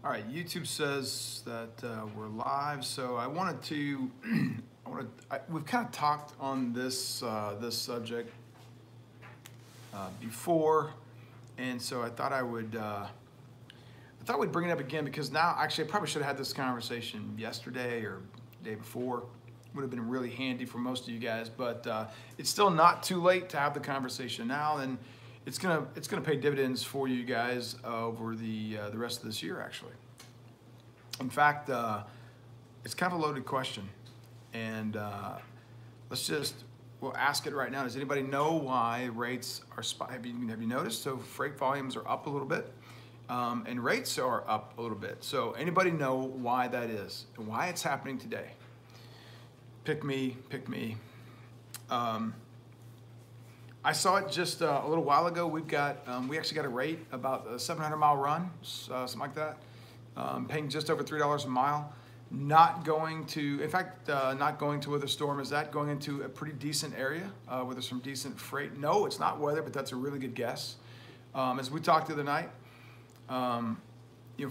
All right, YouTube says that we're live, so I wanted to, we've kind of talked on this this subject before, and so I thought we'd bring it up again because now, actually, I probably should have had this conversation yesterday or the day before. Would have been really handy for most of you guys, but it's still not too late to have the conversation now, and it's gonna pay dividends for you guys over the rest of this year, actually. In fact, it's kind of a loaded question, and we'll ask it right now. Does anybody know why rates are have you noticed? So freight volumes are up a little bit, and rates are up a little bit. So anybody know why that is and why it's happening today? Pick me. I saw it just a little while ago. We actually got a rate about a 700-mile run, something like that. Paying just over $3 a mile. Not going to where the storm is at. Going into a pretty decent area where there's some decent freight. No, it's not weather, but that's a really good guess. As we talked the other night, for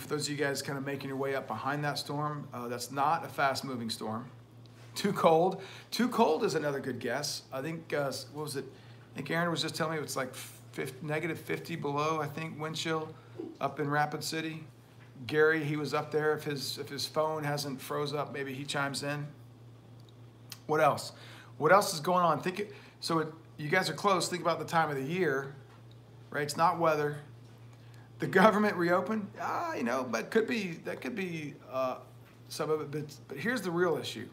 those of you guys kind of making your way up behind that storm, that's not a fast-moving storm. Too cold. Too cold is another good guess. I think, what was it? I think Aaron was just telling me it's like negative 50 below, I think, wind chill up in Rapid City. Gary, he was up there. If his phone hasn't froze up, maybe he chimes in. What else? What else is going on? You guys are close. Think about the time of the year, right? It's not weather. The government reopened, but that could be some of it. But here's the real issue,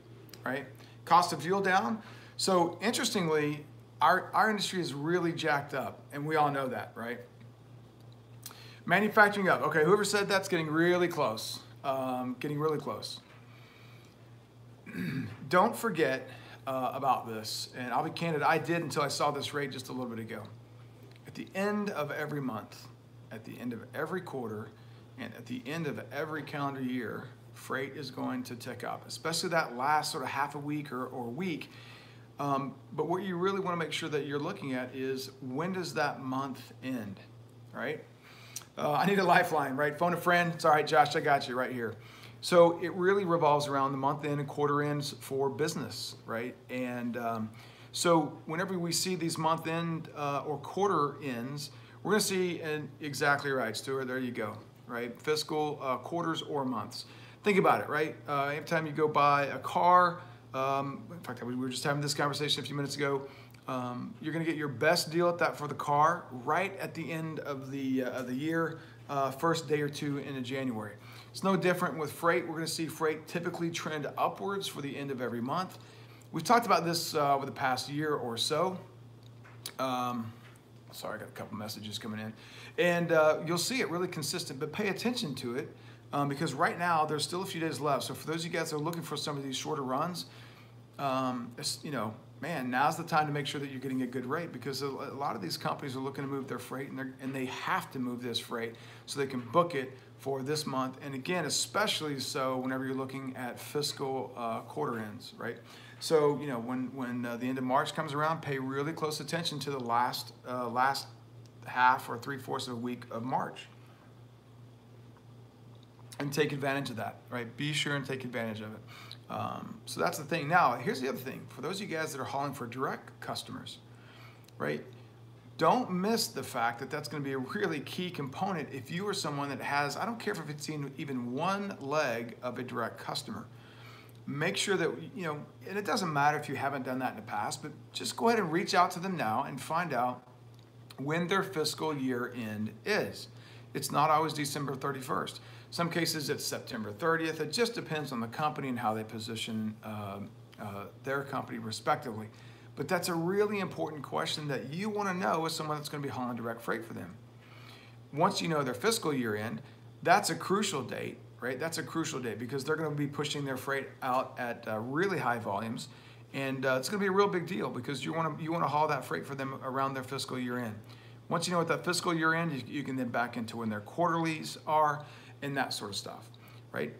right? Cost of fuel down. So interestingly, our industry is really jacked up, and we all know that, right? Manufacturing up. Okay, whoever said that's getting really close. Don't forget about this, and I'll be candid, I did until I saw this rate just a little bit ago. At the end of every month, at the end of every quarter, and at the end of every calendar year, freight is going to tick up, especially that last sort of half a week or week. But what you really want to make sure that you're looking at is when does that month end, right? I need a lifeline, right? Phone a friend. It's all right, Josh, I got you right here. So it really revolves around the month end and quarter ends for business, right? And so whenever we see these month end or quarter ends, we're going to see, and exactly right, Stuart, there you go, right? Fiscal quarters or months. Think about it, right? Anytime you go buy a car, in fact, we were just having this conversation a few minutes ago. You're going to get your best deal for the car right at the end of the year, first day or two into January. It's no different with freight. We're going to see freight typically trend upwards for the end of every month. We've talked about this over the past year or so. Sorry, I got a couple messages coming in. And you'll see it really consistent, but pay attention to it because right now there's still a few days left. So for those of you guys that are looking for some of these shorter runs, man, now's the time to make sure that you're getting a good rate because a lot of these companies are looking to move their freight and they have to move this freight so they can book it for this month. And again, especially so whenever you're looking at fiscal quarter ends, right? So, when the end of March comes around, pay really close attention to the last half or 3/4 of a week of March. And take advantage of that, right? Be sure and take advantage of it. So that's the thing. Now, here's the other thing. For those of you guys that are hauling for direct customers, right? Don't miss the fact that that's going to be a really key component if you are someone that has, I don't care if it's even one leg of a direct customer. Make sure that, and it doesn't matter if you haven't done that in the past, but just go ahead and reach out to them now and find out when their fiscal year end is. It's not always December 31st. Some cases it's September 30th. It just depends on the company and how they position their company respectively. But that's a really important question that you want to know as someone that's going to be hauling direct freight for them. Once you know their fiscal year end, that's a crucial date, right? That's a crucial date because they're going to be pushing their freight out at really high volumes. And it's going to be a real big deal because you want to haul that freight for them around their fiscal year end. Once you know what that fiscal year end, you can then back into when their quarterlies are and that sort of stuff, right?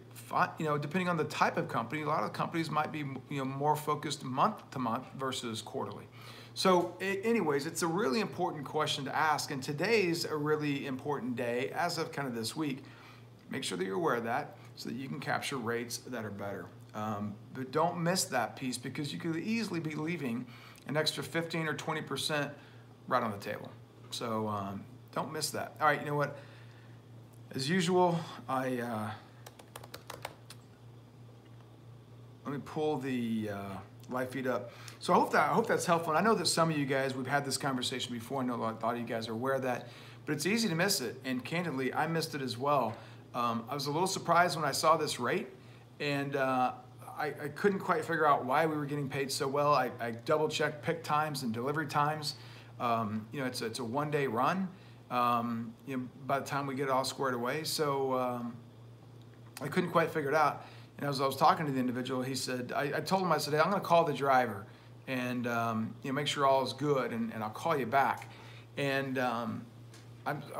Depending on the type of company, a lot of companies might be more focused month to month versus quarterly. So anyways, it's a really important question to ask, and today's a really important day as of kind of this week Make sure that you're aware of that so that you can capture rates that are better. But don't miss that piece, because you could easily be leaving an extra 15 or 20% right on the table. So don't miss that. All right, you know what? As usual, let me pull the live feed up. So I hope that's helpful. And I know that some of you guys, we've had this conversation before. I know a lot of you guys are aware of that, but it's easy to miss it. And candidly, I missed it as well. I was a little surprised when I saw this rate, and I couldn't quite figure out why we were getting paid so well. I double checked pick times and delivery times. You know, it's a one-day run. You know, by the time we get it all squared away, so I couldn't quite figure it out. And as I was talking to the individual, he said, I told him, I said, hey, I'm going to call the driver and you know, make sure all is good, and I'll call you back. And I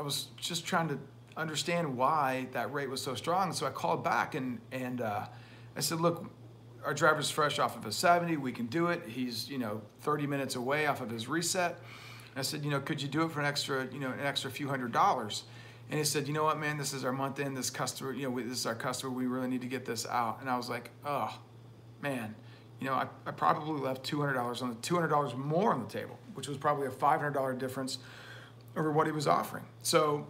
was just trying to understand why that rate was so strong. So I called back and I said, look, our driver's fresh off of a 70. We can do it. He's, you know, 30 minutes away off of his reset. I said, you know, could you do it for an extra few $100s? And he said, you know what, man, this is our month end. This customer, you know, this is our customer. We really need to get this out. And I was like, oh, man, you know, I probably left $200 on the $200 more on the table, which was probably a $500 difference over what he was offering. So,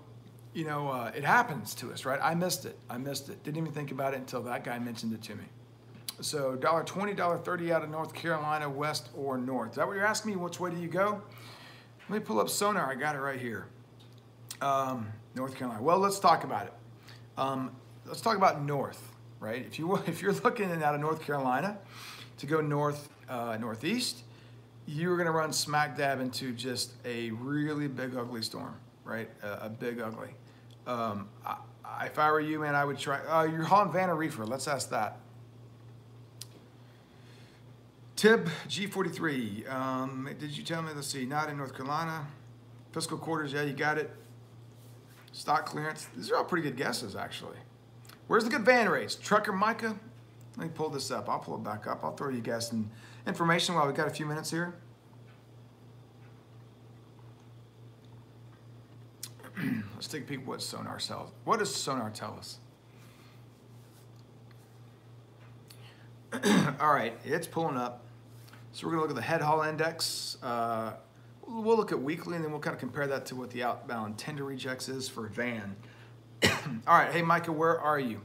you know, it happens to us, right? I missed it. Didn't even think about it until that guy mentioned it to me. So $1.20, $1.30 out of North Carolina, west or north. Is that what you're asking me? Which way do you go? Let me pull up Sonar. I got it right here. North Carolina. Well, let's talk about it. Let's talk about north, right? If you're looking out of North Carolina to go north, northeast, you're going to run smack dab into just a really big ugly storm, right? A big ugly. If I were you, man, I would try. You're hauling van or reefer? Let's ask that. Tib G43. Did you tell me? Let's see. Not in North Carolina. Fiscal quarters. Yeah, you got it. Stock clearance. These are all pretty good guesses, actually. Where's the good van rates? Trucker Micah. Let me pull this up. I'll pull it back up. I'll throw you guys some information while we've got a few minutes here. Let's take a peek at what Sonar sells. What does Sonar tell us? All right, it's pulling up. So we're going to look at the head haul index. We'll look at weekly, and then we'll kind of compare that to what the outbound tender rejects is for van. All right, hey Micah, where are you?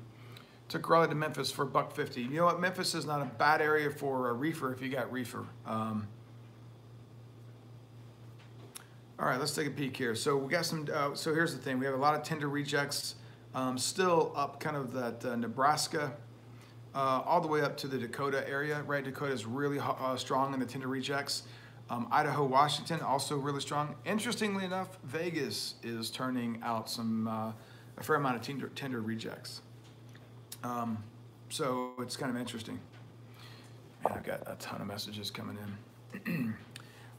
Took Raleigh to Memphis for $1.50. You know what? Memphis is not a bad area for a reefer if you got reefer. All right, let's take a peek here. So we got some. So here's the thing: we have a lot of tender rejects still up, kind of that Nebraska. All the way up to the Dakota area, right? Dakota is really strong in the tender rejects. Idaho, Washington, also really strong. Interestingly enough, Vegas is turning out some a fair amount of tender rejects. So it's kind of interesting. And I've got a ton of messages coming in.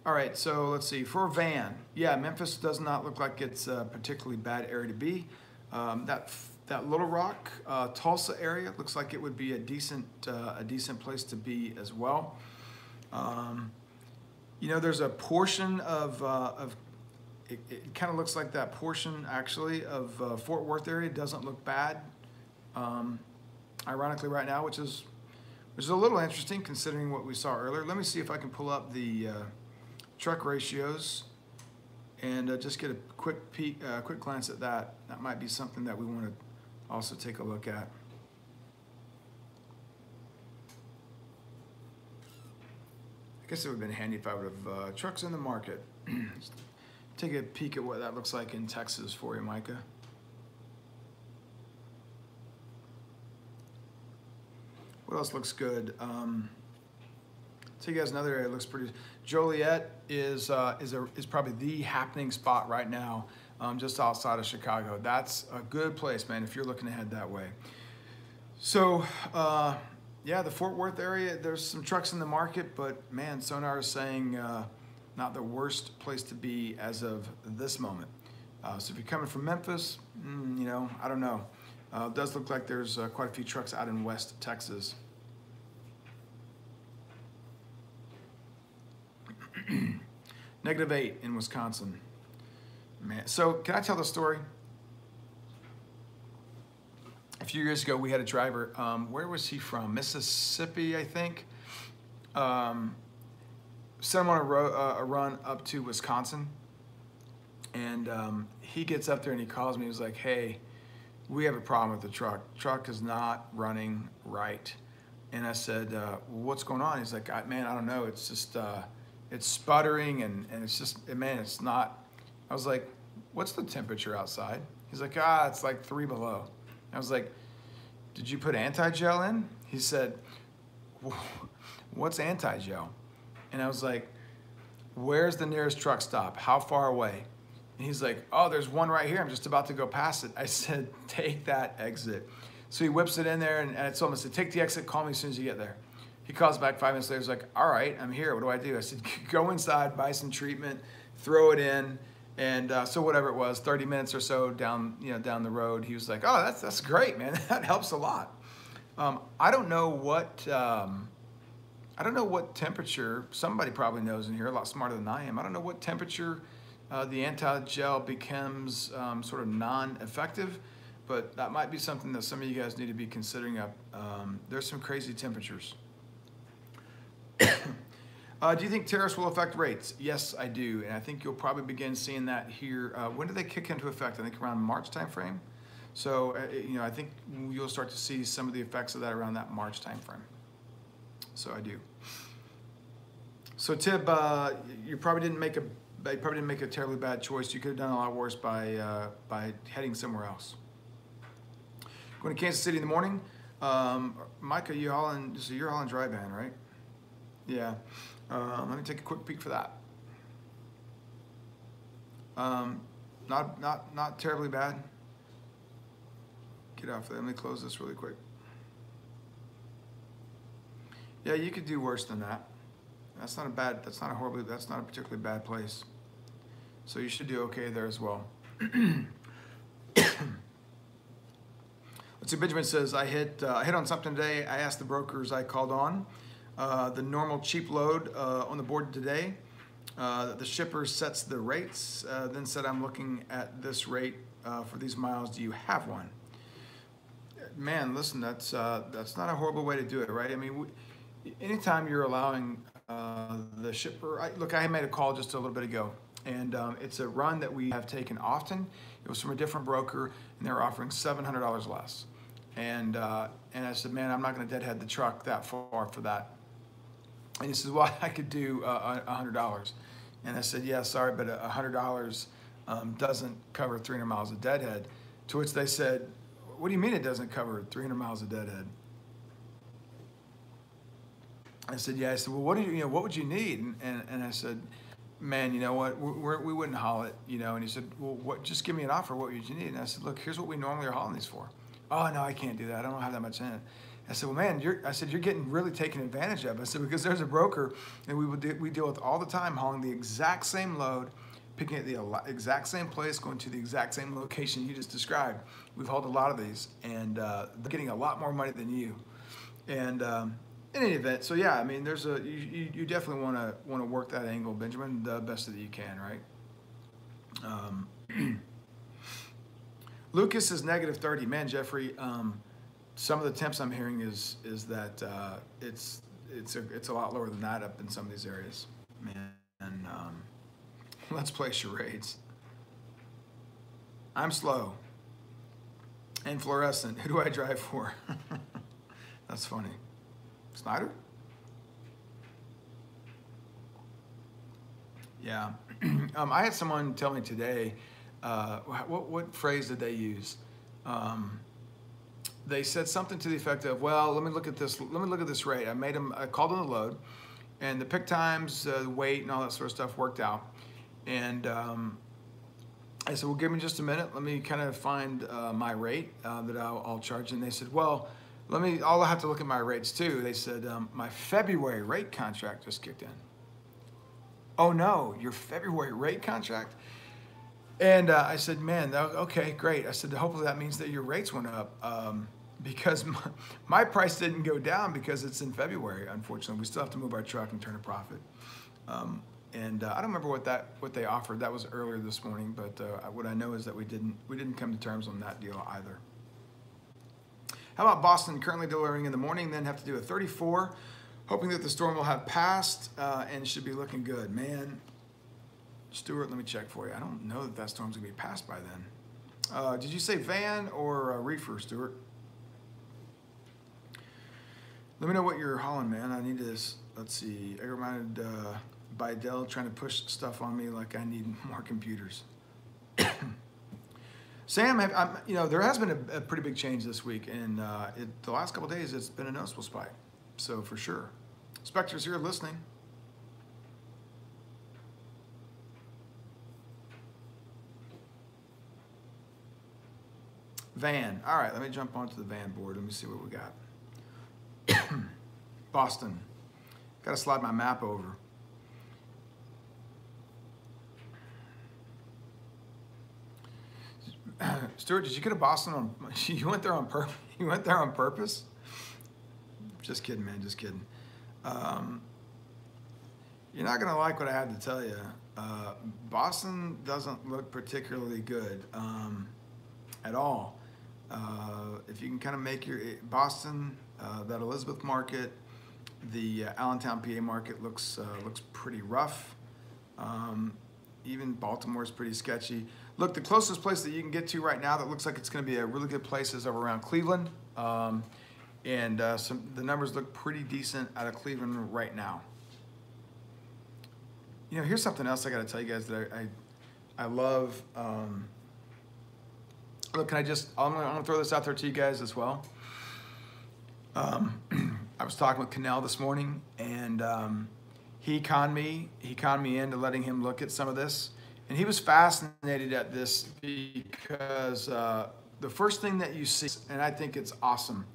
All right, so let's see. For van, yeah, Memphis does not look like it's a particularly bad area to be. That Little Rock, Tulsa area looks like it would be a decent place to be as well. You know, there's a portion of it kind of looks like that portion actually of Fort Worth area doesn't look bad. Ironically, right now, which is a little interesting considering what we saw earlier. Let me see if I can pull up the truck ratios and just get a quick peek, quick glance at that. That might be something that we want to also take a look at. I guess it would have been handy if I would have trucks in the market. Take a peek at what that looks like in Texas for you, Micah. What else looks good? I'll tell you guys another area that looks pretty. Joliet is probably the happening spot right now, just outside of Chicago. That's a good place, man, if you're looking to head that way. So, yeah, the Fort Worth area, there's some trucks in the market, but man, Sonar is saying not the worst place to be as of this moment. So if you're coming from Memphis, you know, I don't know. It does look like there's quite a few trucks out in West Texas. -8 in Wisconsin. Man, so can I tell the story? few years ago, we had a driver. Where was he from? Mississippi, I think. Sent him on a run up to Wisconsin, and he gets up there and he calls me. He was like, "Hey, we have a problem with the truck. Truck is not running right." And I said, "Well, what's going on?" He's like, "Man, I don't know. It's just it's sputtering and it's just, man, it's not." I was like, "What's the temperature outside?" He's like, "It's like 3 below." I was like, "Did you put anti-gel in?" He said, "What's anti-gel?" And I was like, "Where's the nearest truck stop? How far away?" And he's like, "Oh, there's one right here. I'm just about to go past it." I said, "Take that exit." So he whips it in there, and I told him, I said, "Take the exit, call me as soon as you get there." He calls back 5 minutes later. He's like, "All right, I'm here. What do I do?" I said, "Go inside, buy some treatment, throw it in." And so whatever it was, 30 minutes or so down the road, he was like, "Oh, that's great, man. That helps a lot." I don't know what temperature. Somebody probably knows in here, a lot smarter than I am. I don't know what temperature the anti-gel becomes sort of non-effective, but that might be something that some of you guys need to be considering up. There's some crazy temperatures. Do you think tariffs will affect rates? Yes, I do, and I think you'll probably begin seeing that here. When do they kick into effect? I think around March timeframe. So I think you'll start to see some of the effects of that around that March timeframe. So I do. So Tib, you probably didn't make a terribly bad choice. You could have done a lot worse by heading somewhere else. Going to Kansas City in the morning. Micah, you're hauling dry van, right? Yeah. Let me take a quick peek for that. Not terribly bad. Get off there. Let me close this really quick. Yeah, you could do worse than that. That's not a particularly bad place. So you should do okay there as well. Let's see, Benjamin says, I hit on something today. I asked the brokers I called on. The normal cheap load on the board today. The shipper sets the rates, then said, I'm looking at this rate for these miles. Do you have one? Man, listen, that's not a horrible way to do it, right? I mean, anytime you're allowing the shipper, I made a call just a little bit ago, and it's a run that we have taken often. It was from a different broker, and they were offering $700 less. And I said, man, I'm not going to deadhead the truck that far for that. And he says, well, I could do $100. And I said, yeah, sorry, but $100 doesn't cover 300 miles of deadhead. To which they said, what do you mean it doesn't cover 300 miles of deadhead? I said, yeah. I said, well, what would you need? And I said, man, you know what? We wouldn't haul it, And he said, well, just give me an offer. What would you need? And I said, look, here's what we normally are hauling these for. Oh, no, I can't do that. I don't have that much in it. I said, well, man, you're getting really taken advantage of. I said, because there's a broker and we deal with all the time hauling the exact same load, picking at the exact same place, going to the exact same location you just described. We've hauled a lot of these, and they're getting a lot more money than you. And in any event, so yeah, I mean, you definitely want to work that angle, Benjamin, the best that you can, right? Lucas is -30. Man, Jeffrey, some of the temps I'm hearing is that it's a lot lower than that up in some of these areas, man. And let's play charades. I'm slow and fluorescent. Who do I drive for? That's funny. Snyder? Yeah. I had someone tell me today. What phrase did they use? They said something to the effect of, well, let me look at this rate. I called on the load, and the pick times, the weight, and all that sort of stuff worked out. And I said, well, give me just a minute. Let me kind of find my rate that I'll charge. And they said, well, I'll have to look at my rates too. They said, my February rate contract just kicked in. Oh no, your February rate contract? And I said, man, okay, great. I said, hopefully that means that your rates went up because my price didn't go down because it's in February, unfortunately. We still have to move our truck and turn a profit. And I don't remember what they offered. That was earlier this morning, but what I know is that we didn't come to terms on that deal either. How about Boston currently delivering in the morning, then have to do a 34, hoping that the storm will have passed and should be looking good. Man, Stuart, let me check for you. I don't know that that storm's gonna be passed by then. Did you say van or reefer, Stuart? Let me know what you're hauling, man. I need to, let's see, I got reminded by Dell trying to push stuff on me like I need more computers. Sam, you know, there has been a pretty big change this week, and the last couple of days it's been a noticeable spike. So for sure. Spectre's here listening. Van. All right, let me jump onto the van board. Let me see what we got. Boston. Got to slide my map over. Stuart, did you get a Boston on? You went there on purpose. You went there on purpose. Just kidding, man. Just kidding. You're not gonna like what I have to tell you. Boston doesn't look particularly good at all. If you can kind of make your Boston, that Elizabeth market, the Allentown, PA market looks pretty rough. Even Baltimore is pretty sketchy. Look, the closest place that you can get to right now that looks like it's going to be a really good place is over around Cleveland. The numbers look pretty decent out of Cleveland right now. You know, here's something else I got to tell you guys that I love. Look, I'm going to throw this out there to you guys as well. I was talking with Cannell this morning, and he conned me into letting him look at some of this. And he was fascinated at this because the first thing that you see, and I think it's awesome,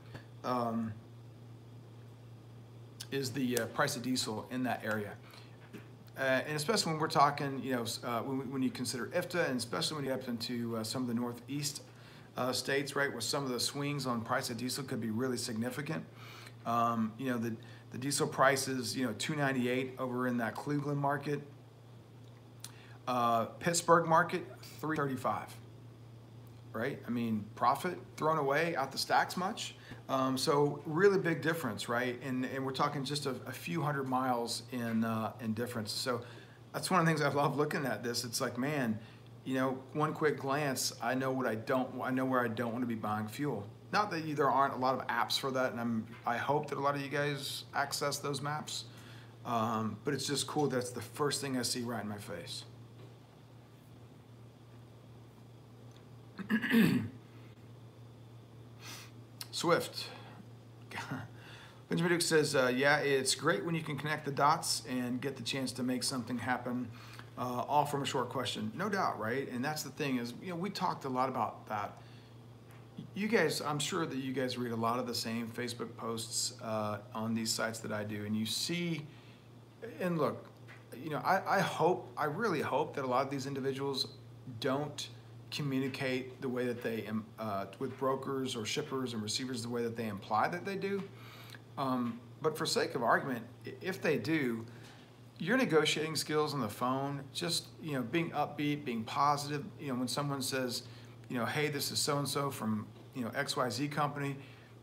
is the price of diesel in that area. And especially when we're talking, you know, when you consider IFTA, and especially when you get up into some of the Northeast states, right, where some of the swings on price of diesel could be really significant. You know, the diesel price is, you know, $2.98 over in that Cleveland market. Pittsburgh market, $3.35, right? I mean, profit thrown away out the stacks much. So really big difference, right? And we're talking just a few hundred miles in difference. So that's one of the things I love looking at this. It's like, man, you know, one quick glance, I know where I don't want to be buying fuel. Not that there aren't a lot of apps for that, and I hope that a lot of you guys access those maps. But it's just cool that it's the first thing I see right in my face. Swift. Benjamin Duke says, yeah, it's great when you can connect the dots and get the chance to make something happen, all from a short question. No doubt, right? And that's the thing is, you know, we talked a lot about that. You guys, I'm sure that you guys read a lot of the same Facebook posts on these sites that I do, and you see, and look, you know, I really hope that a lot of these individuals don't communicate the way that they, with brokers or shippers and receivers, the way that they imply that they do. But for sake of argument, if they do, your negotiating skills on the phone, just, you know, being upbeat, being positive, you know, when someone says, you know, hey, this is so-and-so from, you know, XYZ company,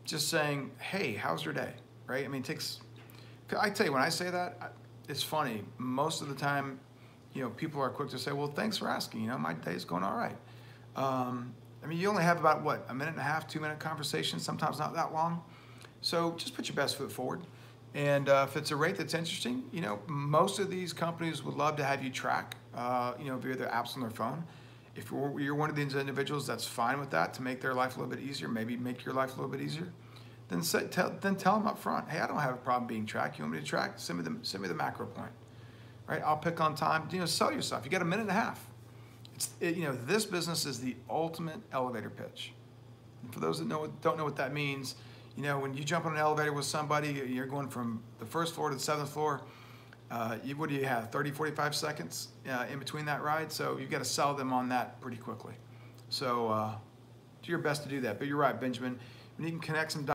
just saying, hey, how's your day, right? I mean, I tell you, when I say that, it's funny. Most of the time, you know, people are quick to say, well, thanks for asking, you know, my day's going all right. I mean, you only have about, what, a minute and a half, 2-minute conversation, sometimes not that long. So just put your best foot forward. And if it's a rate that's interesting, you know, most of these companies would love to have you track, you know, via their apps on their phone. If you're one of these individuals that's fine with that to make their life a little bit easier, maybe make your life a little bit easier, then tell them up front, hey, I don't have a problem being tracked. You want me to track? Send me the macro point, right? I'll pick on time. You know, sell yourself. You got a minute and a half. You know, this business is the ultimate elevator pitch. And for those that don't know what that means, you know, when you jump on an elevator with somebody, you're going from the first floor to the 7th floor. What do you have, 30, 45 seconds in between that ride? So you've got to sell them on that pretty quickly. So do your best to do that. But you're right, Benjamin. When you can connect some